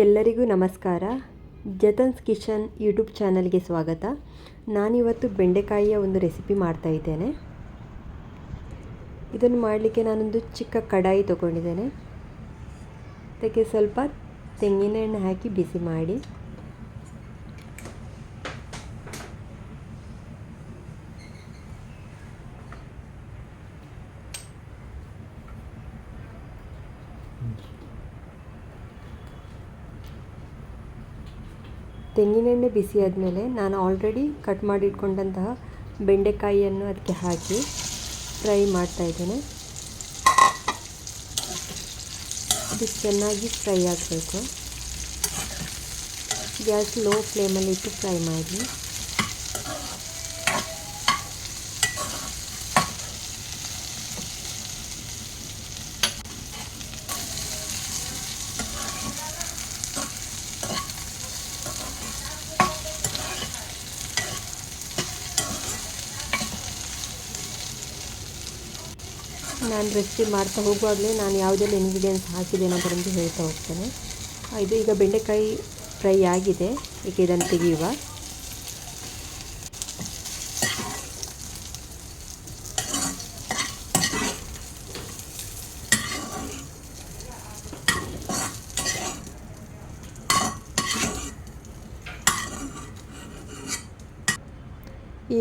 ಎಲ್ಲರಿಗೂ ನಮಸ್ಕಾರ. ಜತನ್ಸ್ kitchen YouTube ಚಾನಲ್ಗೆ ಸ್ವಾಗತ. ನಾನಿವತ್ತು ಬೆಂಡೆಕಾಯಿಯ ಒಂದು ರೆಸಿಪಿ ಮಾಡ್ತಾ ಇದ್ದೇನೆ. ಇದನ್ನು ಮಾಡಲಿಕ್ಕೆ ನಾನೊಂದು ಚಿಕ್ಕ ಕಡಾಯಿ ತಗೊಂಡಿದ್ದೇನೆ. ಅದಕ್ಕೆ ಸ್ವಲ್ಪ ತೆಂಗಿನ ಎಣ್ಣೆ ಹಾಕಿ ಬಿಸಿ ಮಾಡಿ ತೆಂಗಿನೆಣ್ಣೆ ಬಿಸಿ ಆದಮೇಲೆ ನಾನು ಆಲ್ರೆಡಿ ಕಟ್ ಮಾಡಿಟ್ಕೊಂಡಂತಹ ಬೆಂಡೆಕಾಯಿಯನ್ನು ಅದಕ್ಕೆ ಹಾಕಿ ಫ್ರೈ ಮಾಡ್ತಾ ಇದ್ದೇನೆ. ಇದು ಚೆನ್ನಾಗಿ ಫ್ರೈ ಆಗಬೇಕು. ಗ್ಯಾಸ್ ಲೋ ಫ್ಲೇಮಲ್ಲಿ ಇಟ್ಟು ಫ್ರೈ ಮಾಡಿ. ನಾನು ರೆಸಿಪಿ ಮಾಡ್ತಾ ಹೋಗುವಾಗಲೇ ನಾನು ಯಾವುದೆಲ್ಲ ಇಂಗ್ರೀಡಿಯೆಂಟ್ಸ್ ಹಾಕಿದ್ದೇನೆ ಅಂತ ಹೇಳ್ತಾ ಹೋಗ್ತೇನೆ. ಇದು ಈಗ ಬೆಂಡೆಕಾಯಿ ಫ್ರೈ ಆಗಿದೆ. ಈಗ ಇದನ್ನು ತೆಗೆಯುವ.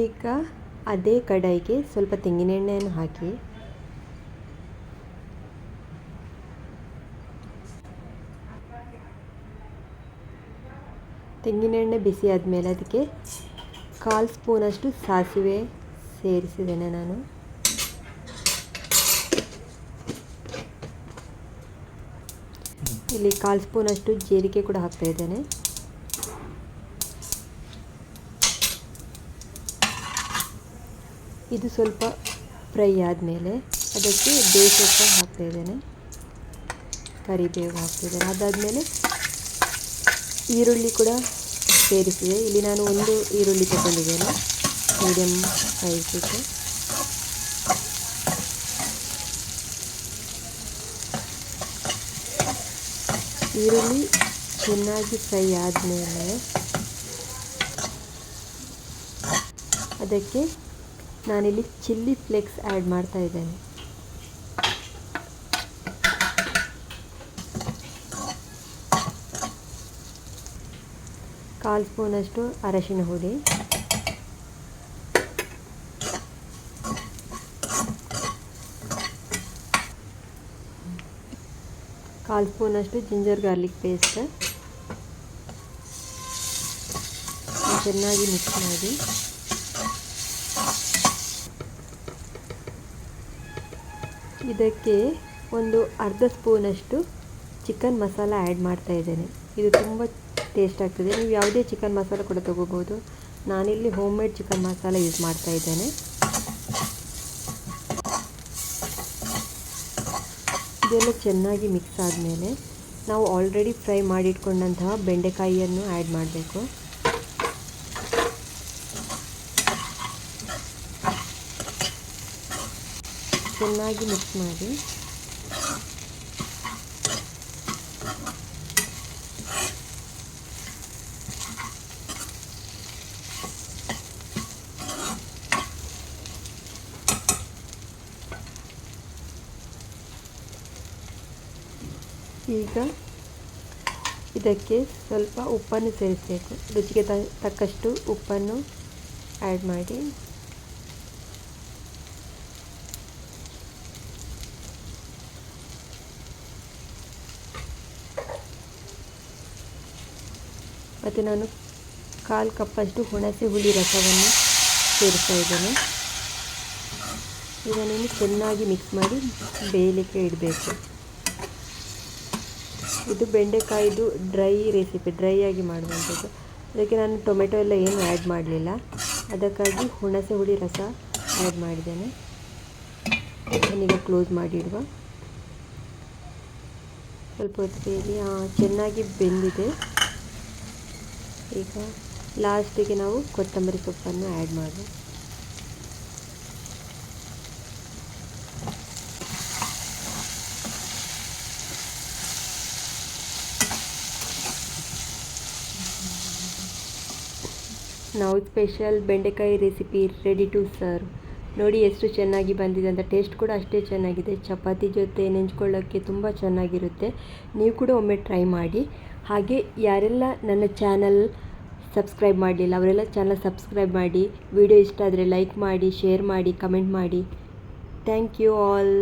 ಈಗ ಅದೇ ಕಡಾಯಿಗೆ ಸ್ವಲ್ಪ ತೆಂಗಿನೆಣ್ಣೆಯನ್ನು ಹಾಕಿ ತೆಂಗಿನೆಣ್ಣೆ ಬಿಸಿ ಆದಮೇಲೆ ಅದಕ್ಕೆ 1/4 ಸ್ಪೂನಷ್ಟು ಸಾಸಿವೆ ಸೇರಿಸಿದ್ದೇನೆ. ನಾನು ಇಲ್ಲಿ 1/4 ಸ್ಪೂನಷ್ಟು ಜೀರಿಗೆ ಕೂಡ ಹಾಕ್ತಾ ಇದ್ದೇನೆ. ಇದು ಸ್ವಲ್ಪ ಫ್ರೈ ಆದಮೇಲೆ ಅದಕ್ಕೆ ಬೇಸೊಪ್ಪು ಹಾಕ್ತಾ ಇದ್ದೇನೆ, ಕರಿಬೇವು ಹಾಕ್ತಿದ್ದೇನೆ. ಅದಾದಮೇಲೆ ಈರುಳ್ಳಿ ಕೂಡ ಸೇರಿಸಿದೆ. ಇಲ್ಲಿ ನಾನು ಒಂದು ಈರುಳ್ಳಿ ತಗೊಂಡಿದ್ದೇನೆ, ಮೀಡಿಯಮ್ ಸೈಜಿಗೆ. ಈರುಳ್ಳಿ ಚೆನ್ನಾಗಿ ಫ್ರೈ ಆದಮೇಲೆ ಅದಕ್ಕೆ ನಾನಿಲ್ಲಿ ಚಿಲ್ಲಿ ಫ್ಲೇಕ್ಸ್ ಆ್ಯಡ್ ಮಾಡ್ತಾ ಇದ್ದೇನೆ. ಕಾಲು ಸ್ಪೂನಷ್ಟು ಅರಶಿನ ಹುಡಿ, 1/4 ಸ್ಪೂನಷ್ಟು ಜಿಂಜರ್ ಗಾರ್ಲಿಕ್ ಪೇಸ್ಟ್ ಚೆನ್ನಾಗಿ ಮಿಕ್ಸ್ ಮಾಡಿ. ಇದಕ್ಕೆ ಒಂದು ಅರ್ಧ ಸ್ಪೂನಷ್ಟು ಚಿಕನ್ ಮಸಾಲ ಆ್ಯಡ್ ಮಾಡ್ತಾ ಇದ್ದೇನೆ. ಇದು ತುಂಬ ಟೇಸ್ಟ್ ಆಗ್ತದೆ. ನೀವು ಯಾವುದೇ ಚಿಕನ್ ಮಸಾಲ ಕೂಡ ತಗೋಬೋದು. ನಾನಿಲ್ಲಿ home made chicken masala use ಮಾಡ್ತಾ ಇದ್ದೇನೆ. ಇದೆಲ್ಲ ಚೆನ್ನಾಗಿ ಮಿಕ್ಸ್ ಆದಮೇಲೆ ನಾವು ಆಲ್ರೆಡಿ ಫ್ರೈ ಮಾಡಿಟ್ಕೊಂಡಂತಹ ಬೆಂಡೆಕಾಯಿಯನ್ನು ಆ್ಯಡ್ ಮಾಡಬೇಕು. ಚೆನ್ನಾಗಿ ಮಿಕ್ಸ್ ಮಾಡಿ. ಈಗ ಇದಕ್ಕೆ ಸ್ವಲ್ಪ ಉಪ್ಪನ್ನು ಸೇರಿಸಬೇಕು. ರುಚಿಗೆ ತಕ್ಕಷ್ಟು ಉಪ್ಪನ್ನು ಆ್ಯಡ್ ಮಾಡಿ. ಮತ್ತು ನಾನು 1/4 ಕಪ್ಪಷ್ಟು ಹುಣಸೆ ಹುಳಿ ರಸವನ್ನು ಸೇರಿಸ್ತಾ ಇದ್ದೇನೆ. ಇದನ್ನು ಚೆನ್ನಾಗಿ ಮಿಕ್ಸ್ ಮಾಡಿ ಬೇಯಲಿಕ್ಕೆ ಇಡಬೇಕು. ಇದು ಬೆಂಡೆಕಾಯಿದು ಡ್ರೈ ರೆಸಿಪಿ, ಡ್ರೈ ಆಗಿ ಮಾಡುವಂಥದ್ದು. ಅದಕ್ಕೆ ನಾನು ಟೊಮೆಟೊ ಎಲ್ಲ ಏನು ಆ್ಯಡ್ ಮಾಡಲಿಲ್ಲ. ಅದಕ್ಕಾಗಿ ಹುಣಸೆ ಹುಳಿ ರಸ ಆ್ಯಡ್ ಮಾಡಿದ್ದೇನೆ. ನಾನೀಗ ಕ್ಲೋಸ್ ಮಾಡಿಡುವ. ಸ್ವಲ್ಪ ಹೊತ್ತಿಗೆ ಚೆನ್ನಾಗಿ ಬೆಂದಿದೆ. ಈಗ ಲಾಸ್ಟಿಗೆ ನಾವು ಕೊತ್ತಂಬರಿ ಸೊಪ್ಪನ್ನು ಆ್ಯಡ್ ಮಾಡುವ. ನಾವು ಸ್ಪೆಷಲ್ ಬೆಂಡೆಕಾಯಿ ರೆಸಿಪಿ ರೆಡಿ ಟು ಸರ್ವ್. ನೋಡಿ ಎಷ್ಟು ಚೆನ್ನಾಗಿ ಬಂದಿದೆ ಅಂತ. ಟೇಸ್ಟ್ ಕೂಡ ಅಷ್ಟೇ ಚೆನ್ನಾಗಿದೆ. ಚಪಾತಿ ಜೊತೆ ನೆಂಚ್ಕೊಳ್ಳೋಕ್ಕೆ ತುಂಬ ಚೆನ್ನಾಗಿರುತ್ತೆ. ನೀವು ಕೂಡ ಒಮ್ಮೆ ಟ್ರೈ ಮಾಡಿ. ಹಾಗೆ ಯಾರೆಲ್ಲ ನನ್ನ ಚಾನಲ್ ಸಬ್ಸ್ಕ್ರೈಬ್ ಮಾಡಲಿಲ್ಲ ಅವರೆಲ್ಲ ಚಾನಲ್ ಸಬ್ಸ್ಕ್ರೈಬ್ ಮಾಡಿ. ವಿಡಿಯೋ ಇಷ್ಟ ಆದರೆ ಲೈಕ್ ಮಾಡಿ, ಶೇರ್ ಮಾಡಿ, ಕಮೆಂಟ್ ಮಾಡಿ. Thank you all.